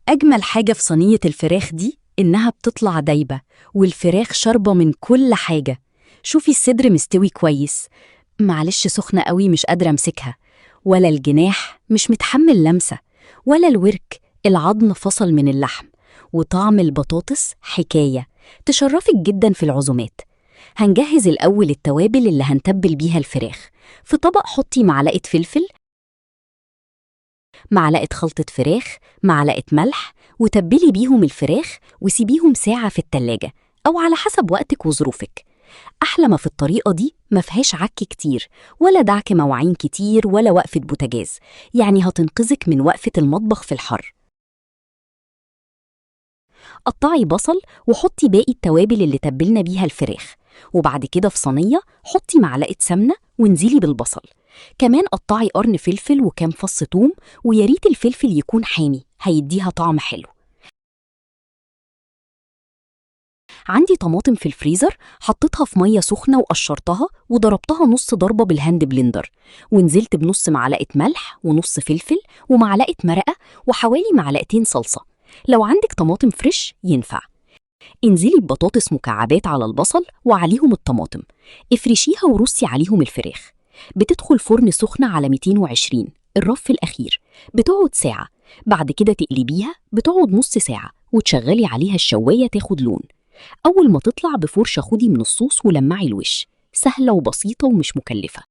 أجمل حاجة في صينية الفراخ دي إنها بتطلع دايبة والفراخ شاربة من كل حاجة. شوفي الصدر مستوي كويس، معلش سخنة قوي مش قادرة أمسكها، ولا الجناح مش متحمل لمسة، ولا الورك العظم فصل من اللحم. وطعم البطاطس حكاية تشرفك جدا في العزومات. هنجهز الأول التوابل اللي هنتبل بيها الفراخ. في طبق حطي معلقة فلفل، معلقة خلطة فراخ، معلقة ملح، وتبلي بيهم الفراخ وسيبيهم ساعة في التلاجة أو على حسب وقتك وظروفك. أحلى ما في الطريقة دي مفيهاش عك كتير ولا دعك مواعين كتير ولا وقفة بوتاجاز، يعني هتنقذك من وقفة المطبخ في الحر. قطعي بصل وحطي باقي التوابل اللي تبلنا بيها الفراخ، وبعد كده في صينية حطي معلقة سمنة وانزلي بالبصل. كمان قطعي قرن فلفل وكام فص ثوم، وياريت الفلفل يكون حامي هيديها طعم حلو. عندي طماطم في الفريزر، حطيتها في مية سخنة وقشرتها وضربتها نص ضربة بالهاند بلندر، ونزلت بنص معلقة ملح ونص فلفل ومعلقة مرقة وحوالي معلقتين صلصة. لو عندك طماطم فريش ينفع. انزلي ببطاطس مكعبات على البصل وعليهم الطماطم، افرشيها ورصي عليهم الفراخ. بتدخل فرن سخنة على 220، الرف الأخير بتقعد ساعة. بعد كده تقلبيها، بتقعد نص ساعة وتشغلي عليها الشواية تاخد لون. أول ما تطلع بفرشة خدي من الصوص ولمعي الوش. سهلة وبسيطة ومش مكلفة.